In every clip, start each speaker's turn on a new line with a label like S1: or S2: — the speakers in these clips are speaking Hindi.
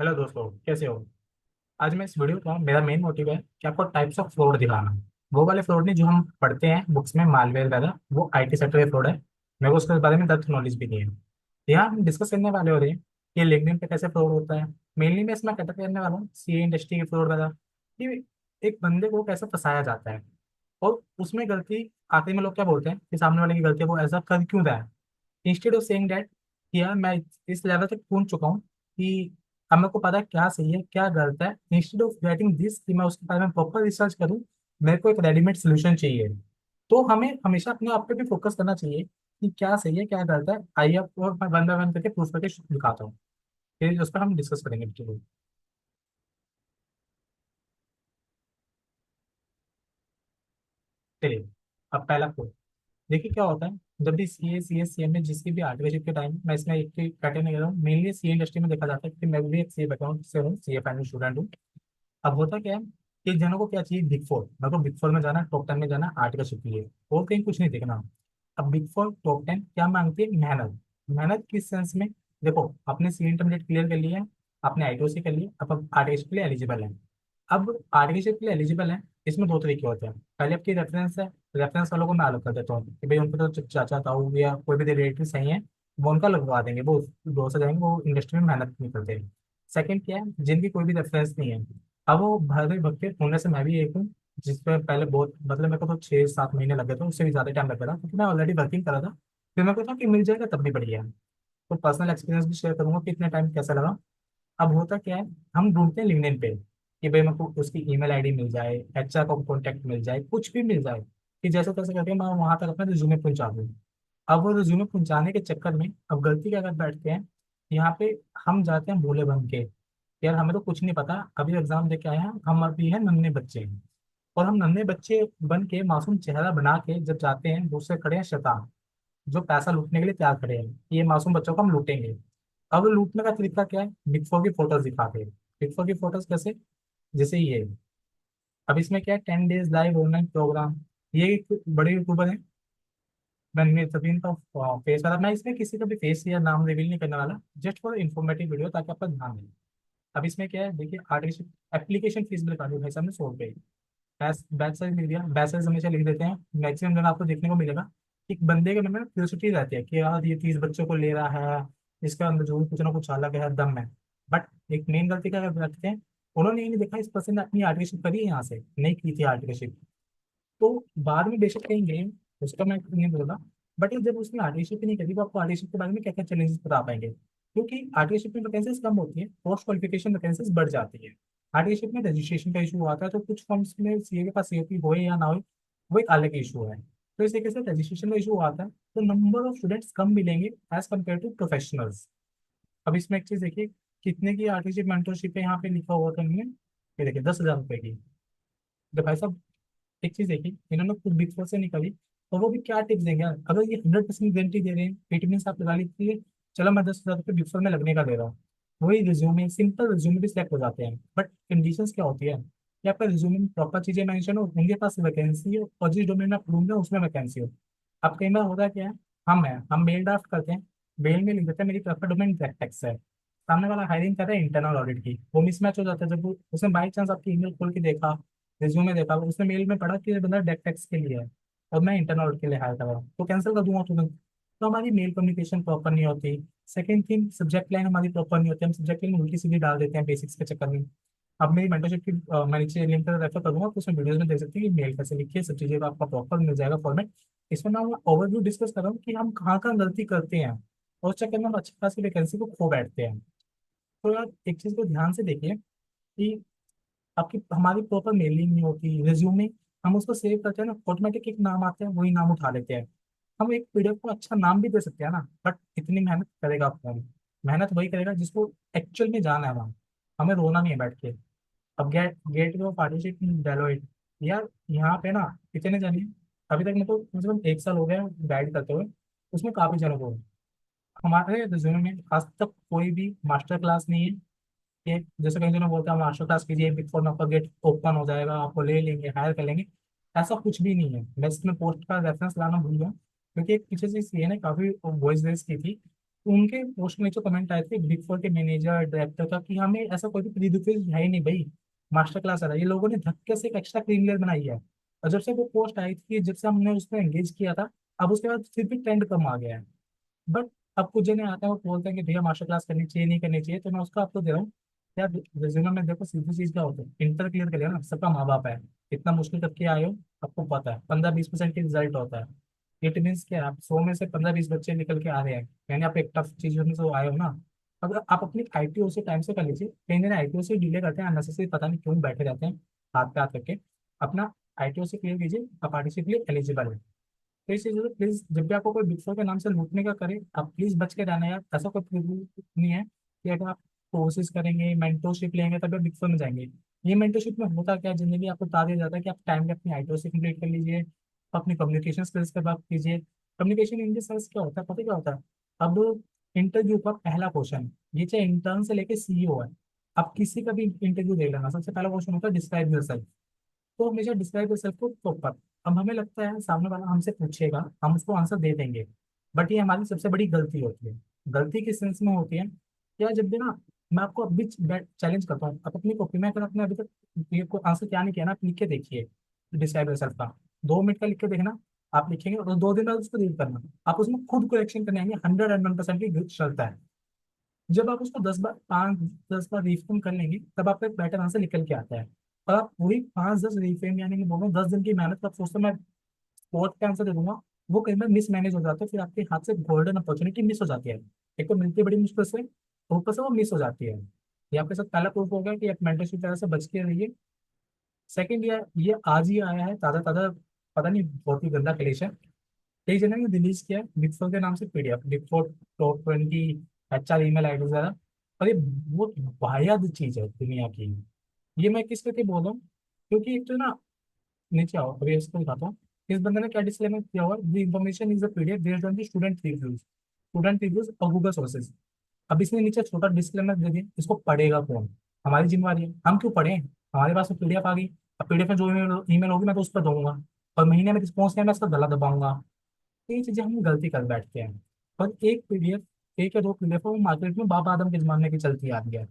S1: हेलो दोस्तों, कैसे हो। आज मैं इस वीडियो का मेरा मेन मोटिव है कि आपको टाइप्स ऑफ फ्रॉड दिखाना। वो वाले फ्रॉड नहीं जो हम पढ़ते हैं बुक्स में, मालवेयर वगैरह, वो आईटी सेक्टर के फ्रॉड है। मेरे को उसके बारे में दर्द नॉलेज भी नहीं है। यहाँ हम डिस्कस करने वाले हो रहे हैं कि लिंक्डइन पे कैसे फ्रॉड होता है। मेनली मैं इसमें कटर करने वाला हूँ सीए इंडस्ट्री के फ्रॉड वगैरह, कि एक बंदे को कैसे फंसाया जाता है और उसमें गलती आखिरी में लोग क्या बोलते हैं कि सामने वाले की गलती है, वो ऐसा कर क्यों रहा है। इंस्टेड ऑफ सेइंग दैट कि यार मैं इस लेवल तक पहुंच चुका हूँ कि अब मेरे को पता है क्या सही है क्या गलत है। इंस्टेड ऑफ गेटिंग दिस कि मैं उसके बारे में प्रॉपर रिसर्च करूँ, मेरे को एक रेडीमेड सोल्यूशन चाहिए। तो हमें हमेशा अपने आप पे भी फोकस करना चाहिए कि क्या सही है क्या गलत है। आइए आपको मैं वन बाय वन करके प्रूफ करके दिखाता हूँ, फिर उस पर हम डिस्कस करेंगे। ठीक चलिए, अब पहला प्रूफ देखिए क्या होता है। जब भी सी एम में जिसकी भी आर्टिकलशिप के टाइम, मैं इसमें एक पैटर्न नहीं कर रहा हूँ, मेनली सी इंडस्ट्री में देखा जाता है कि मैं भी एक सी बैकग्राउंड से हूँ, सी ए फाइनल स्टूडेंट हूँ। अब होता क्या है कि जनों को क्या चाहिए, बिग फोर। मेरे को बिग फोर में जाना, टॉप 10 में जाना, आर्टिकलशिप के लिए, और कहीं कुछ नहीं देखना। अब बिग फोर टॉप 10 क्या मांगती है, मेहनत। मेहनत किस सेंस में, देखो आपने सी इंटरमीडिएट क्लियर कर लिया है, आपने आईटीओसी कर लिया, अब आर्टिकलशिप के लिए एलिजिबल है। अब आर्टिकलशिप के लिए एलिजिबल है, इसमें दो तरीके होते हैं। पहले आपकी रेफरेंस है, रेफरेंस वालों को मैं अलग कर देता हूँ कि भाई उनको तो चाचा ताऊ या कोई भी रिलेटिव सही है, वो उनका लगवा देंगे, वो दो से जाएंगे, वो इंडस्ट्री में मेहनत नहीं करते। सेकंड क्या है, जिनकी कोई भी रेफरेंस नहीं है। अब वो भागे भक्के उनमें से मैं भी एक हूँ, जिसपे पहले बहुत मतलब मेरे को तो 6-7 महीने लगे थे, उससे भी ज्यादा टाइम लग रहा था क्योंकि मैं ऑलरेडी वर्किंग कर रहा था। फिर मेरे को था कि मिल जाएगा तब भी बढ़िया है। तो पर्सनल एक्सपीरियंस भी शेयर करूंगा कि इतने टाइम कैसा लगा। अब होता क्या है, हम ढूंढते हैं लिंक्डइन पे कि भाई मेरे को उसकी ईमेल आईडी मिल जाए, एचआर का कॉन्टैक्ट मिल जाए, कुछ भी मिल जाए कि जैसे तैसे करके मैं वहां तक अपना रिज्यूमे पहुंचा दूँ। अब वो रिज्यूमे पहुंचाने के चक्कर में अब गलती क्या कर बैठते हैं, यहाँ पे हम जाते हैं भोले बन के, यार हमें तो कुछ नहीं पता, अभी एग्जाम दे के आए हैं, हम अभी हैं नन्हे बच्चे हैं। और हम नन्हे बच्चे बन के मासूम चेहरा बना के जब जाते हैं, दूसरे खड़े हैं शैतान, जो पैसा लूटने के लिए तैयार खड़े हैं कि ये मासूम बच्चों को हम लूटेंगे। अब लूटने का तरीका क्या है, बिग फोर की फोटोज दिखाते हैं। बिग फोर की फोटोज कैसे, जैसे ये। अब इसमें क्या है, 10 डेज लाइव ऑनलाइन प्रोग्राम। ये एक बड़े यूट्यूबर है, मैंने सभी इनका फेस वाला, मैं इसमें किसी का भी फेस या नाम रिवील नहीं करने वाला, जस्ट फॉर इन्फॉर्मेटिव वीडियो ताकि आपका ध्यान रहे। अब इसमें क्या है, देखिए आर्टिफिशियल एप्लीकेशन फीस भी बता दी भाई साहब ने, 100 रुपये। बैच बैच साइज लिख दिया, बैच साइज हमेशा लिख देते हैं। मैक्सिमम जगह आपको देखने को मिलेगा कि एक बंदे के मन में क्यूरियोसिटी रहती है कि यार ये 30 बच्चों को ले रहा है, इसके अंदर जो कुछ ना कुछ अलग है दम है। बट एक मेन गलती क्या करते हैं, उन्होंने ये नहीं देखा इस पर्सन ने अपनी आर्टिकलशिप करी है यहाँ से, नहीं की थी आर्टिकलशिप। तो बाद में बेशक कहीं गए, उसका मैं नहीं बोल रहा, बट जब उसने आर्टिकलशिप नहीं करी तो आपको आर्टिकलशिप के बारे में क्या क्या चैलेंजेस बता पाएंगे, क्योंकि आर्टिकलशिप में वैकेंसीज कम होती है, पोस्ट क्वालिफिकेशन वैकेंसीज बढ़ जाती है। आर्टिकलशिप में रजिस्ट्रेशन का इशू आता है, तो कुछ फॉर्म्स में सीए के पास सीओपी हो या ना हो, वो एक अलग इशू है। तो इस तरीके से रजिस्ट्रेशन का इशू आता है, तो नंबर ऑफ स्टूडेंट्स कम मिलेंगे एज कम्पेयर टू प्रोफेशनल्स। अब इसमें एक चीज देखिए, कितने की आर्टिकलशिप मेंटरशिप है यहाँ पे लिखा हुआ था इन्होंने, ये देखिए 10,000 रुपए की। तो भाई साहब एक चीज देखिए, इन्होंने खुद बिग फोर से निकाली, तो वो भी क्या टिप्स देंगे यार? अगर ये 100% गारंटी दे रहे हैं, इट मीन आप लगा लीजिए चलो मैं 10,000 रुपये बिग फोर में लगने का दे रहा हूँ, वही रिज्यूमे सिंपल रिज्यूमे भी सिलेक्ट हो जाते हैं। बट कंडीशंस क्या होती है कि आपका रिज्यूमे में प्रॉपर चीजें मेंशन हो, उनके पास वैकेंसी हो, और जिस डोमेन में आप ढूंढ रहे हो उसमें वैकेंसी हो। अब कई बार होता क्या है, हम मेल ड्राफ्ट करते हैं, मेल में लिख देते हैं मेरी प्रेफर डोमेन टेक्स है, सामने वाला हायरिंग कर रहा है इंटरनल ऑडिट की, वो मिसमैच हो जाता है। जब उसने बाई चांस आपकी ईमेल खोल के देखा, रिज्यूमे देखा, उसने मेल में पढ़ा कि ये बंदा डेक टैक्स के लिए है और मैं इंटरनल ऑडिट के लिए हायर कर रहा हूँ, तो कैंसिल कर दूंगा तुरंत। तो हमारी मेल कम्युनिकेशन प्रॉपर नहीं होती। सेकंड थिंग, सब्जेक्ट लाइन हमारी प्रॉपर नहीं होती, हम सब्जेक्ट लाइन उल्टी सीधी डाल देते हैं बेसिक्स के चक्कर में। अब मेरी मेंटरशिप की मैं नीचे लिंक पर रेफर करूंगा, तो उसमें वीडियोज में देख सकते हैं कि मेल कैसे लिखिए, सब चीज़ें का आपका प्रॉपर मिल जाएगा फॉर्मेट। इसमें मैं ओवरव्यू डिस्कस कर रहा हूँ कि हम कहाँ कहाँ गलती करते हैं, और उस चक्कर में हम अच्छी खासी वैकेंसी को खो बैठते हैं। तो यार एक चीज़ को ध्यान से देखिए कि आपकी हमारी प्रॉपर मेलिंग नहीं होती, रिज्यूमे हम उसको सेव करते हैं ना, ऑटोमेटिक एक नाम आता है, वही नाम उठा लेते हैं। हम एक पीडीएफ को अच्छा नाम भी दे सकते हैं ना, बट इतनी मेहनत करेगा कौन? मेहनत वही करेगा जिसको एक्चुअल में जाना है वहाँ, हमें रोना नहीं है बैठ के। अब gateway of partnership in Deloitte, यार यहाँ पे ना कितने जने, अभी तक मेरे को कम से कम 1 साल हो गया गाइड करते हुए, उसमें काफी जनों को, हमारे रिज्यूमे में आज तक कोई भी मास्टर क्लास नहीं है कि जैसे कई जनों बोलते हैं मास्टर क्लास कीजिए, बिग फोर में आपका गेट ओपन हो जाएगा, आपको ले लेंगे, हायर कर लेंगे। ऐसा कुछ भी नहीं है। मैं इसमें पोस्ट का रेफरेंस लाना भूल गया, क्योंकि एक पीछे से सीए ने काफी वॉइस रेस की थी उनके पोस्ट में जो कमेंट आए थे बिग फोर के मैनेजर डायरेक्टर का कि हमें ऐसा कोई भी प्री रिक्वेस्ट है ही नहीं भाई, मास्टर क्लास आ रहा है, ये लोगों ने धक्के से एक एक्स्ट्रा क्रीम लेयर बनाई है। और जब से वो पोस्ट आई थी, जब से हमने उसमें एंगेज किया था, अब उसके बाद फिर भी ट्रेंड कम आ गया है। बट अब कुछ जने आते हैं वो बोलते हैं कि भैया मास्टर क्लास करनी चाहिए नहीं करनी चाहिए, तो मैं उसका आपको दे रहा हूँ। यार रिज्यूमे में देखो सीधी चीज क्या होता है, इंटर क्लियर कर लिया ना, सबका माँ बाप है, इतना मुश्किल करके आए हो, आपको पता है 15-20% की रिजल्ट होता है। इट मीन्स क्या है, आप 100 में से 15-20 बच्चे निकल के आ रहे हैं, यानी आप एक टफ चीजों में से आए हो ना। अगर आप अपनी आईटीओ से टाइम से कर लीजिए, कहीं ना आईटीओ से डिले करते हैं अननेसेसरी, पता नहीं क्यों बैठे रहते हैं हाथ पे हाथ करके। अपना आईटीओ से क्लियर कीजिए, आप आरटीसी के लिए एलिजिबल है। तो इस चीज़ को प्लीज, जब भी आपको कोई बिग फोर के नाम से लूटने का करे, आप प्लीज बच के रहना यार। ऐसा कोई प्रिव्यू नहीं है कि अगर आप कोर्सेज करेंगे, मेंटोरशिप लेंगे तभी आप बिग फोर में जाएंगे। ये मेंटोरशिप में होता क्या है, जनरली आपको बता दिया जाता है कि आप टाइम पे अपनी आईटीओ से कंप्लीट कर लीजिए, अपनी कम्युनिकेशन स्किल्स पे बात कीजिए। कम्युनिकेशन इन सेंस क्या होता है, पता है क्या होता है? अब इंटरव्यू का पहला क्वेश्चन, ये चाहे इंटर्न से लेके सीईओ है, आप किसी का भी इंटरव्यू दे लेना, सबसे पहला क्वेश्चन होता है डिस्क्राइब योरसेल्फ। तो हमेशा डिस्क्राइब योरसेल्फ को प्रॉपर। अब हमें लगता है सामने वाला हमसे पूछेगा, हम उसको आंसर दे देंगे, बट ये हमारी सबसे बड़ी गलती होती है। गलती किस सेंस में होती है, क्या जब भी ना, मैं आपको अभी चैलेंज करता हूँ, आप अपनी कॉपी में, अगर आपने अभी तक ये को आंसर क्या नहीं किया ना, आप लिख के देखिए डिस्क्राइब योरसेल्फ का, 2 मिनट का लिख के देखना। आप लिखेंगे और 2 दिन बाद उसको रीड करना, आप उसमें खुद करेक्शन करने आएंगे, 101% की शर्त है। जब आप उसको 10 बार 10 कर लेंगे, तब आपका एक बेटर आंसर निकल के आता है। और आप वही 5-10 रिफ्रेम, यानी कि बोलो 10 दिन की मेहनत, आप सोचते हो मैं फोर्थ का आंसर दे दूंगा, वो कहीं बार मिस मैनेज हो जाता है, फिर आपके हाथ से गोल्डन अपॉर्चुनिटी मिस हो जाती है। एक तो मिलती है बड़ी मुश्किल से, और ऊपर से वो मिस हो जाती है। ये आपके साथ पहला प्रूफ हो गया कि आप मेंटरशिप तरह से बच के रहिए। सेकंड, ये आज ही आया है ताज़ा ताज़ा, पता नहीं बहुत ही गंदा कलेश। कई जगह ने रिलीज किया है बिग फोर के नाम से PDF, big four top 20 HR email ID वगैरह। और ये बहुत वाहियात चीज है दुनिया की। ये मैं किस करके बोल रहा हूँ, क्योंकि एक तो ना, नीचे आओ अभी इसको दिखाता हूँ। इस बंदे ने क्या डिस्क्लेमर किया हुआ, the information is a PDF based on the student reviews और गूगल सोर्सेज। अब इसने नीचे छोटा डिस्क्लेमर दे दिया, इसको पढ़ेगा कौन? हमारी जिम्मेवारी है, हम क्यों पढ़ें? हमारे पास तो पीडीएफ आ गई। अब पीडीएफ में जो ईमेल होगी मैं तो उस पर दूंगा, और महीने में रिस्पॉन्स नहीं, मैं इसका गला दबाऊंगा। ये चीजें हम गलती कर बैठते हैं। और एक पीडीएफ, एक या दो पीडीएफ वो मार्केट में बाबा आदम के जमाने की चलती आ रही है।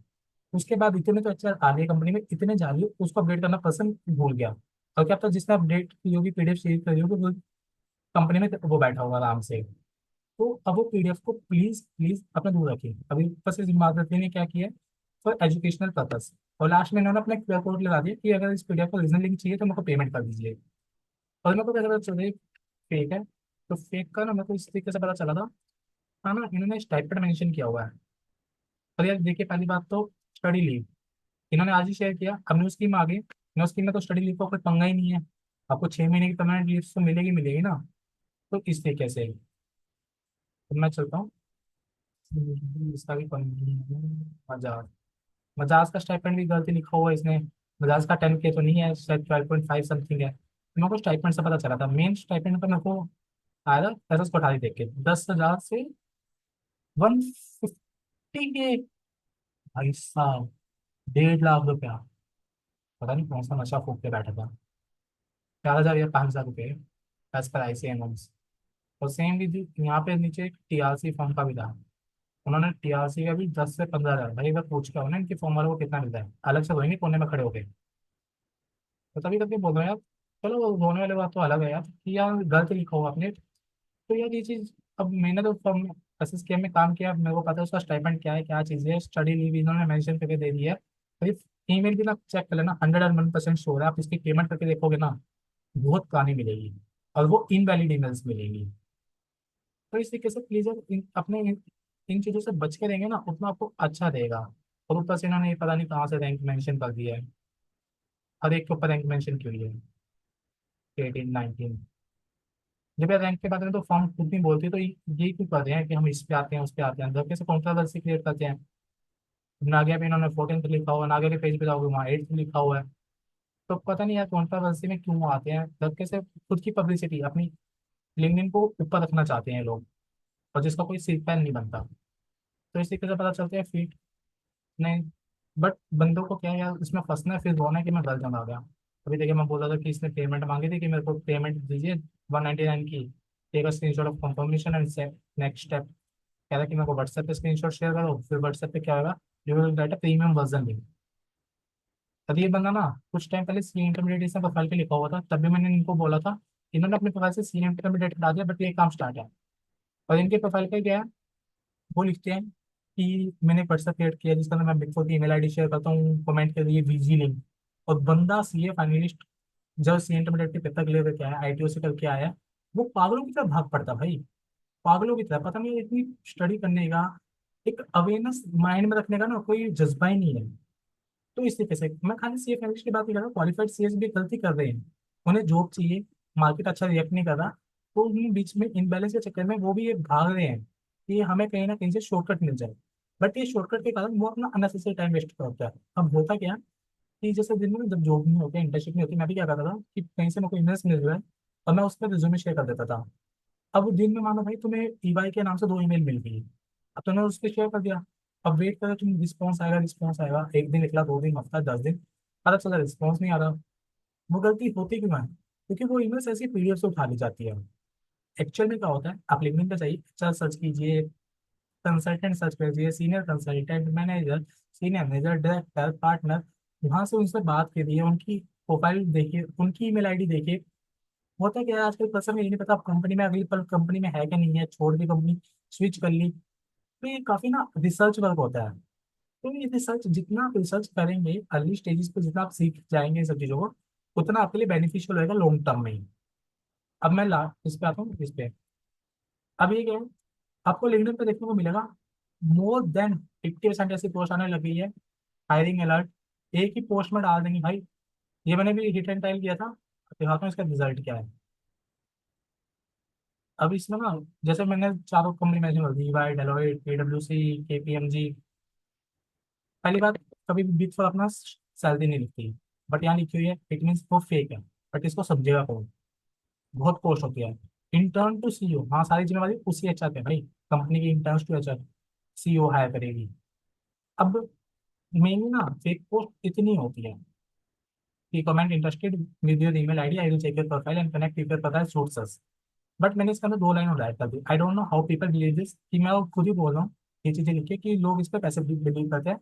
S1: उसके बाद इतने तो अच्छा आ रही है कंपनी में, इतने जा रही है, उसको अपडेट करना पर्सन भूल गया। और क्या पता जिसने अपडेट की होगी, पीडीएफ शेयर करी होगी, वो कंपनी में वो बैठा होगा आराम से। तो अब वो पीडीएफ को प्लीज प्लीज अपना दूर रखिए। अभी ऊपर से इमारत ने क्या किया है, फॉर एजुकेशनल पर्पस, और लास्ट में इन्होंने अपना क्यूआर कोड लगा दिया कि अगर इस पीडीएफ को रीजनल लिंक चाहिए तो मेरे को पेमेंट कर दीजिए। और मेरे को कैसे पता चल रहा है फेक है? तो फेक का ना मेरे को इस तरीके से पता चला था। हाँ ना, इन्होंने स्टाइपेंड मेंशन किया हुआ है। और यार देखिए, पहली बात तो स्टडी लीव इन्होंने आज ही शेयर किया। अब न्यू स्कीम आ गई, न्यू स्कीम में तो स्टडी लीव का कोई पंगा ही नहीं है, आपको 6 महीने की परमानेंट लीव तो मिलेगी मिलेगी ना। तो इस तरीके से तो मैं चलता हूँ। इसका भी मजाज, मजाज का स्टाइपेंड भी गलती लिखा हुआ है इसने। मजाज का 10K तो नहीं है, शायद 12.5 समथिंग है। मेरे को स्टाइपेंड से पता चला था, मेन स्टाइपेंड पर मेरे को आया था 10 को 18 देख के, 10,000 से 150 के। भाई साहब, 1.5 लाख रुपया, पता नहीं कौन सा नशा फूक के बैठा था। 4,000 या 5,000 रुपये एज पर ICA। और सेम भी यहाँ पे नीचे एक TRC फॉर्म का भी था, उन्होंने TRC का भी 10 से 15,000। भाई अगर पूछ के हो ना इनके फॉर्म वालों को कितना मिलता है, अलग से होएंगे कोने में खड़े होके। तो तभी तभी बोल रहे हैं यार। चलो वो होने वाली बात तो अलग है यार, कि यार गलत लिखा हुआ आपने। तो यार ये चीज़, अब मैंने तो फॉर्म SSKM में काम किया, मेरे को पता है उसका स्टाइपेंड क्या है, क्या चीज़ है। स्टडी लीव इन्होंने मेंशन करके दे दी है। तो ईमेल भी ना चेक कर लेना, 101% श्योर है। आप इसकी पेमेंट करके देखोगे ना, बहुत कहानी मिलेगी, और वो इनवैलिड ईमेल्स मिलेंगी। तो इस तरीके से प्लीज अपने इन चीज़ों से बच के रहेंगे ना, उतना आपको अच्छा रहेगा। और ऊपर से इन्होंने ये पता नहीं कहाँ से रैंक मेंशन कर दिया है, हर एक के ऊपर रैंक मेंशन क्यों है, 18-19। जब यार रैंक के बारे में तो फॉर्म खुद नहीं बोलती, तो यही क्यों कर रहे हैं कि हम इस पे आते हैं उस पे आते हैं, अंदर कैसे कॉन्ट्रोवर्सी क्रिएट करते हैं। नागिया पे इन्होंने 14th लिखा हुआ है, नागिया के पेज पे जाओगे वहाँ 8th लिखा हुआ है। तो पता नहीं यार कॉन्ट्रोवर्सी में क्यों आते हैं, जब कैसे खुद की पब्लिसिटी अपनी लिंक्डइन को ऊपर रखना चाहते हैं लोग, और जिसका कोई सिर पैर नहीं बनता। तो इस तरीके से पता चलता है फीट नहीं। बट बंदों को क्या है यार, इसमें फंसना है, फिर रोना है कि मैं गलत जमा गया। अभी देखिए मैं बोल रहा था कि इसने पेमेंट मांगी थी कि मेरे को पेमेंट दीजिए 199 की, take a screenshot of confirmation and next step. कह रहा है कि मेरे को व्हाट्सएप पे स्क्रीनशॉट शेयर करो, फिर व्हाट्सएप पे क्या होगा, you will get a premium version link. तब ये बंदा ना कुछ टाइम पहले सी इंटरमीडिएट से प्रोफाइल पे लिखा हुआ था, तभी मैंने इनको बोला था। इन्होंने अपने प्रोफाइल से सी इंटरमीडिएट हटा दिया, बट ये काम स्टार्ट है। और इनके प्रोफाइल पे क्या है, वो लिखते हैं कि मैंने व्हाट्सएप क्रिएट किया जिसका मैं बिग फोर की ईमेल आईडी शेयर करता हूँ, कमेंट के लिए वीजी लिंक। और बंदा सीए फाइनलिस्ट, जब सी इंटरमीडिएट के पेपर क्लियर करके आया, आईटीओ से करके आया, वो पागलों की तरह भाग पड़ता भाई। पागलों की तरह, पता नहीं इतनी स्टडी करने का, एक अवेयरनेस माइंड में रखने का ना कोई जज्बा ही नहीं है। तो इस तरीके से मैं खाली सीए फाइनलिस्ट की बात नहीं कर रहा, क्वालिफाइड सीएस भी गलती कर रहे हैं। उन्हें जॉब चाहिए, मार्केट अच्छा रिएक्ट नहीं कर रहा, तो उन बीच में इनबैलेंस के चक्कर में वो भी ये भाग रहे हैं कि हमें कहीं ना कहीं से शॉर्टकट मिल जाए। बट ये शॉर्टकट के कारण वो अपना अननेसेसरी टाइम वेस्ट करता है। अब होता क्या कि जैसे दिन में जब जॉब नहीं होती, इंटर्नशिप नहीं होती, मैं भी क्या करता था कि कहीं से मेरे को इन्वेस्ट मिल रहा है और मैं उस पर रिज्यूमे शेयर कर देता था। अब दिन में मानो भाई तुम्हें ईवाई के नाम से 2 ईमेल मिल गई, अब तुमने उस पर शेयर कर दिया। अब वेट करो तुम, रिस्पॉन्स आएगा, रिस्पॉन्स आएगा, एक दिन निकला, 2 दिन, हफ्ता, 10 दिन, पता चला रिस्पॉन्स नहीं आ रहा। वो गलती होती क्यों है? क्योंकि वो ईमेल्स ऐसी पीडीएफ से उठा ली जाती है। एक्चुअल में क्या होता है, आप लिंक्डइन पे जाइए, अच्छा सर्च कीजिए, कंसल्टेंट सर्च कीजिए, senior consultant, manager, senior manager, director, partner. वहां से उनसे बात करिए, उनकी प्रोफाइल देखिए, उनकी ईमेल आईडी देखिए। होता क्या है आजकल पर्सन में ये नहीं पता आप कंपनी में, अगली पल कंपनी में है कि नहीं है, छोड़ दी कंपनी, स्विच कर ली। तो ये काफी ना रिसर्च वर्क होता है। तो ये रिसर्च, जितना आप रिसर्च करेंगे अर्ली स्टेजेस पे, जितना आप सीख जाएंगे इन सब चीजों को, उतना आपके लिए बेनिफिशियल होगा लॉन्ग टर्म में ही। अब मैं ला इस पे आता हूँ, इस पे। अब ये क्या है, आपको लिंक्डइन पे देखने को मिलेगा मोर देन 50% ऐसी पोस्ट आने लगी है, हायरिंग अलर्ट, एक ही पोस्ट में डाल देंगे भाई। ये मैंने भी हिट एंड टाइल किया था, दिखाता हूँ इसका रिजल्ट क्या है। अब इसमें ना, जैसे मैंने चारों कंपनी मेंशन कर दी, वाई, डेलोइट, पीडब्ल्यूसी, केपीएमजी। पहली बात, कभी भी बिग फोर अपना सैलरी नहीं लिखती, बट यहाँ लिखी हुई है, इट मीन्स वो फेक है। बट इसको समझेगा कौन? बहुत पोस्ट होती है। इंटर्न टू सीईओ, हाँ सारी जिम्मेवारी उसी एचआर पे भाई, कंपनी की intern to HR, CEO hire करेगी। अब मेनली ना फेक पोस्ट इतनी होती है कि comment interested with your email ID, I will check your profile and connect with your profile suits us. But मैंने इसके अंदर 2 लाइन और ऐड कर दी, I don't know how people believe this, कि मैं खुद ही बोल रहा हूँ ये चीजें लिखिए कि लोग इस पर पैसे बिलीव करते हैं।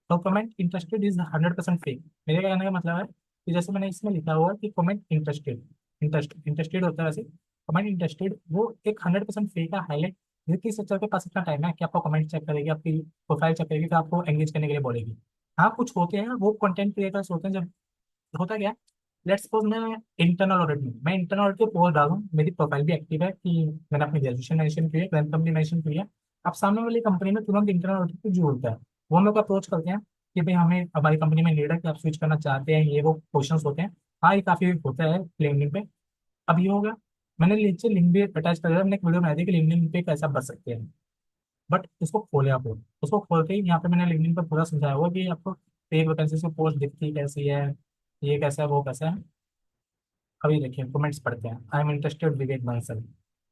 S1: तो कमेंट इंटरेस्टेड इज 100% फेक। मेरे कहने का मतलब है कि जैसे मैंने इसमें लिखा हुआ है कि कमेंट इंटरेस्टेड, इंटरेस्टेड होता है वैसे, कमेंट इंटरेस्टेड वो एक 100% फेक है, हाईलाइट। किस सेक्टर के पास इतना टाइम है कि आपको कमेंट चेक करेगी, आपकी प्रोफाइल चेक करेगी, फिर आपको एंगेज करने के लिए बोलेगी। हाँ कुछ होते हैं वो कंटेंट क्रिएटर्स होते हैं, जब होता क्या है, लेट्स सपोज मैं इंटरनल ऑडिट के पोस्ट डालूं, मेरी प्रोफाइल भी एक्टिव है कि मैंने अपनी ग्रेजुएशन मेंशन की है, करंट कंपनी मेंशन की है। अब सामने वाली कंपनी में तुरंत इंटरनल ऑडिट पे जोड़ता है, वो मेरे को अप्रोच करते हैं कि भाई हमें हमारी कंपनी में नीड है कि आप स्विच करना चाहते हैं, ये वो क्वेश्चंस होते हैं। हाँ ये काफी होता है लिंक्डइन पे। अब ये हो गया, मैंने नीचे लिंक भी अटैच कर दिया, मैंने एक वीडियो बनाई थी कि लिंक्डइन पे कैसे आप बच सकते हैं। बट उसको खोले आप लोग, उसको खोल के ही यहाँ पे मैंने लिंक्डइन पर पूरा समझाया हुआ कि आपको पेड वैकेंसी की पोस्ट दिखती कैसी है, ये कैसा है, वो कैसा है। अभी देखिए कमेंट्स पढ़ते हैं, I am interested Vivek Bansal.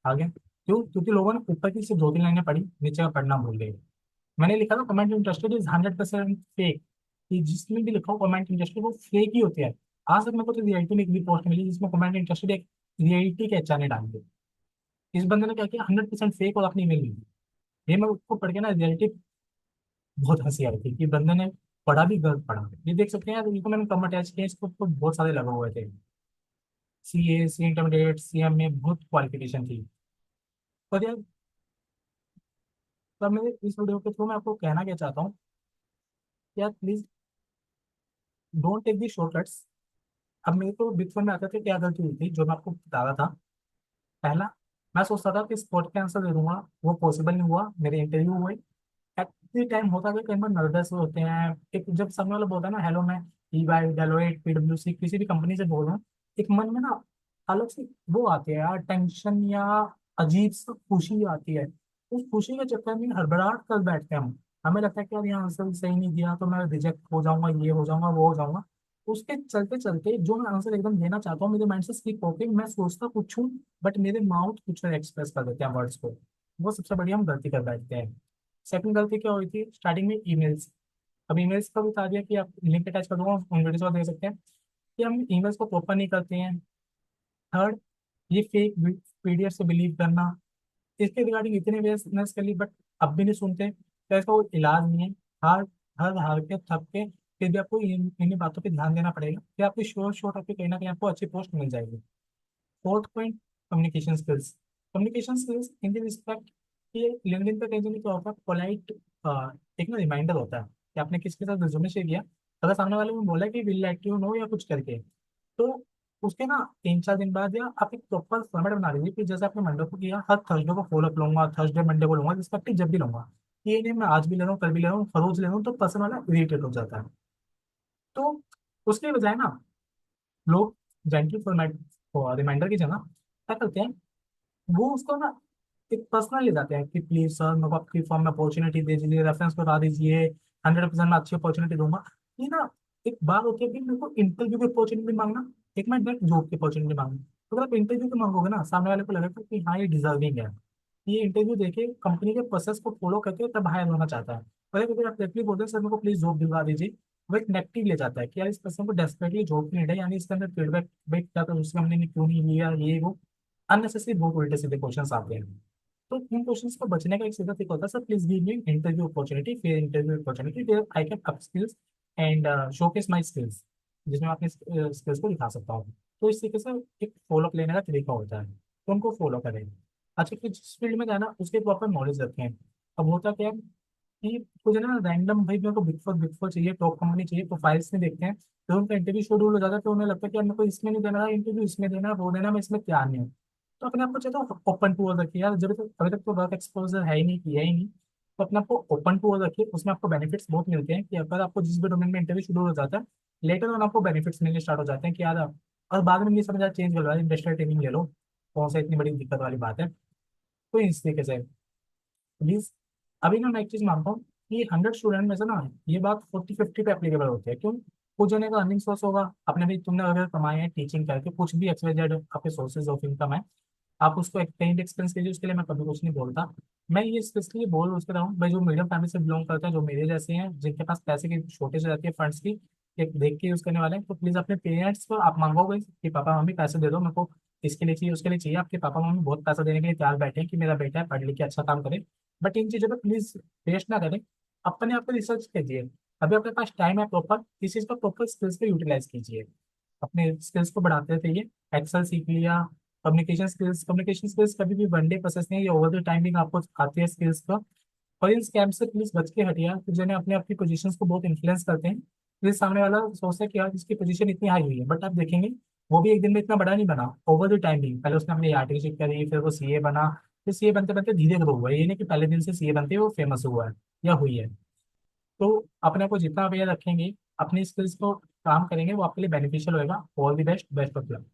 S1: आगे क्यों? क्योंकि लोगों ने ऊपर की सिर्फ 2-3 लाइनें पढ़ी, नीचे का पढ़ना भूल गए। मैंने लिखा था कमेंट इंटरेस्टेड इज 100% फेक, कि जिसमें भी लिखा हो कमेंट इंटरेस्टेड वो फेक ही होती है। आज तक मेरे को तो रियलिटी में एक भी पोस्ट मिली जिसमें कमेंट इंटरेस्टेड एक रियलिटी के अच्छा ने डाल दी। इस बंदे ने क्या किया, 100% फेक और अपनी ईमेल ली। ये मैं उसको पढ़ के ना रियलिटी, बहुत हंसी आई थी कि बंदे ने पढ़ा भी गलत पढ़ा। ये देख सकते हैं यार, इनको मैंने कम अटैच किया, इसको तो बहुत सारे लगे हुए थे। सी ए, सी इंटरमीडिएट, सी एम में बहुत क्वालिफिकेशन थी। पर यार, तब मेरे इस वीडियो के थ्रू मैं आपको कहना क्या चाहता हूँ, यार please don't take the shortcuts. अब मेरे को बिग फोर में आते थे, क्या गलती हुई थी जो मैं आपको बता रहा था। पहला, मैं सोचता था कि स्पॉट के आंसर दे दूंगा, वो पॉसिबल नहीं हुआ, मेरे इंटरव्यू हुए। एट टाइम होता है कई बार नर्वस होते हैं, एक जब सामने वाला बोलता है ना हेलो मैं ईवाई, डेलोइट, पीडब्ल्यूसी किसी भी कंपनी से बोल रहा हूँ, एक मन में ना अलग से वो आती है यार, टेंशन या अजीब सा खुशी आती है। उस खुशी के चक्कर में हड़बड़ाहट कर बैठते हैं हम। हमें लगता है कि यार यहाँ आंसर सही नहीं दिया तो मैं रिजेक्ट हो जाऊंगा, ये हो जाऊंगा, वो हो जाऊंगा। उसके चलते चलते जो मैं आंसर एकदम देना चाहता हूँ, मेरे माइंड से स्किप होके मैं सोचता कुछ हूँ, बट मेरे माउथ कुछ एक्सप्रेस कर देते हैं वर्ड्स को। वो सबसे बड़ी हम गलती कर बैठते हैं। सेकंड गलती क्या हुई थी स्टार्टिंग में, ईमेल्स। अब ईमेल्स का बता दिया कि आप लिंक अटैच कर दूंगा, उन वीडियोस को देख सकते हैं कि हम ईमेल्स को प्रॉपर नहीं करते हैं। थर्ड, ये फेक पीडीएफ से बिलीव करना। इसके रिगार्डिंग इतने अवेयरनेस कर ली, बट अब भी नहीं सुनते, तो इसका कोई इलाज नहीं है। हार हर हार के थक के फिर भी आपको इन्हीं बातों पे ध्यान देना पड़ेगा, फिर आपकी शोर शोर आपकी कहीं ना कहीं आपको अच्छी पोस्ट मिल जाएगी। Fourth point, communication skills. Communication skills in the respect, ये लिंक्डइन पे कहीं ना कहीं क्या होता है, पोलाइट एक ना रिमाइंडर होता है कि आपने किसके साथ रिज्यूमे शेयर किया। अगर सामने वाले ने बोला कि विल लेट यू नो या कुछ करके, तो उसके ना 3-4 दिन बाद या आप एक प्रॉपर फॉर्मेट बना लीजिए कि जैसे आपने मंडे को किया, हर थर्सडे को फॉलो अप लूंगा, थर्सडे मंडे को लूंगा, रिस्पेक्टिव जब भी लूंगा। ये नहीं मैं आज भी ले रहा हूँ, कल भी ले रहा हूँ, हर रोज ले रहा हूँ, तो पर्सन वाला इरिटेट हो जाता है। तो उसके बजाय ना लोग जेंटल फॉर्मेट रिमाइंडर की जगह क्या करते हैं, वो उसको ना एक पर्सनल ले जाते हैं कि प्लीज सर मेरे को आपकी फॉर्म में अपॉर्चुनिटी दे दीजिए, रेफरेंस बता दीजिए, 100% में अच्छी अपॉर्चुनिटी दूंगा। ये ना एक बात होती है कि मेरे को इंटरव्यू की अपॉर्चुनिटी मांगना, एक मैं डायरेक्ट जॉब की अपॉर्चुनिटी मांगना। तो अगर आप इंटरव्यू की मांगोगे ना, सामने वाले को लगेगा कि हाँ ये डिजर्विंग है, ये इंटरव्यू देके कंपनी के प्रोसेस को फॉलो करके तब हायर होना चाहता है। और अगर आप डायरेक्टली बोलते हैं सर मेरे को प्लीज जॉब दिलवा दीजिए, वो एक नेगेटिव ले जाता है कि यार इस पर्सन को डेस्परेटली जॉब की नीड है, यानी इसके अंदर फीडबैक भाई क्या था उसके हमने क्यों नहीं लिया, ये वो अननेसेसरी बहुत उल्टे सीधे क्वेश्चन आते हैं। तो इन क्वेश्चंस को बचने का एक सीधा तरीका होता है, sir please give me interview opportunity, फिर इंटरव्यू अपॉर्चुनिटी फिर I can up skills and showcase my skills, जिसमें मैं अपने स्किल्स को दिखा सकता हूँ। तो इस तरीके से एक फॉलो अप लेने का तरीका होता है, तो उनको फॉलो करें। अच्छा, कि जिस फील्ड में जाना उसके प्रॉपर नॉलेज रखें। अब होता क्या है कि कुछ है ना रैंडम, भाई मेरे को बिग फोर चाहिए, टॉप कंपनी चाहिए, प्रोफाइल्स नहीं देखते हैं, तो उनका इंटरव्यू शेड्यूल हो जाता है, तो उन्हें लगता है कि यार मेरे को इसमें नहीं देना इंटरव्यू, इसमें देना वो देना, मैं इसमें तैयार नहीं हूँ। तो अपने आप को चाहिए तो ओपन टू रखिए यार, जब तक अभी तक तो वर्क एक्सपोजर है ही नहीं, किया ही नहीं, तो अपने आप को ओपन टू रखिए, उसमें आपको बेनिफिट्स बहुत मिलते हैं कि अगर आपको जिस भी डोमेन में इंटरव्यू शेड्यूल हो जाता है, लेटर ऑन आपको बेनिफिट्स मिलने स्टार्ट हो जाते हैं कि यार और बाद में नहीं समझ आया चेंज करवा, इंडस्ट्रियल ट्रेनिंग ले लो, कौन सा इतनी बड़ी दिक्कत वाली बात है। तो इस तरीके से प्लीज, अभी ना मैं एक चीज मानता हूँ कि 100 स्टूडेंट में से ना ये बात 40-50 पे एप्लीकेबल होती है। क्यों? कुछ जने का अर्निंग सोर्स होगा, आपने भी तुमने अगर कमाए हैं टीचिंग करके, कुछ भी XYZ आपके सोर्सेज ऑफ इनकम है, आप उसको एक पेड एक्सपेंस कीजिए, उसके लिए मैं कभी कुछ नहीं बोलता। मैं ये इसलिए बोल उसके रहा हूँ भाई, जो मीडियम फैमिली से बिलोंग करते हैं, जो मेरे जैसे हैं, जिनके पास पैसे की शॉर्टेज रहती है फंड्स की, एक देख के यूज करने वाले हैं, तो प्लीज अपने पेरेंट्स को आप मांगोगे कि पापा मम्मी पैसे दे दो मेरे को, इसके लिए चाहिए उसके लिए चाहिए, आपके पापा मम्मी बहुत पैसा देने के लिए तैयार बैठे हैं कि मेरा बेटा है पढ़ लिख के अच्छा काम करे। बट इन चीज़ों पर प्लीज वेस्ट ना करें, अपने आप को रिसर्च कीजिए। अभी आपके पास टाइम है प्रॉपर, इस चीज़ को प्रॉपर स्किल्स पे यूटिलाइज कीजिए, अपने स्किल्स को बढ़ाते रहिए। एक्सेल सीख लिया, कम्युनिकेशन स्किल्स कभी भी वनडे प्रोसेस नहीं है, ये ओवर द टाइमिंग आपको आती है स्किल्स का। और इन स्कैम से प्लीज बच के हटिया, तो जिन्हें अपने आपकी पोजीशंस को बहुत इन्फ्लुएंस करते हैं। फिर सामने वाला सोचता है कि यार इसकी पोजीशन इतनी हाई हुई है, बट आप देखेंगे वो भी एक दिन में इतना बड़ा नहीं बना, ओवर द टाइमिंग पहले उसने अपनी आर्टिकल करी, फिर वो सीए बना, फिर सीए बनते बनते धीरे ग्रो हुआ है, ये नहीं कि पहले दिन से सीए बनते ही वो फेमस हुआ है या हुई है। तो अपने आप को जितना अवेयर रखेंगे, अपनी स्किल्स को काम करेंगे, वो आपके लिए बेनिफिशियल होएगा। All the best, best of luck.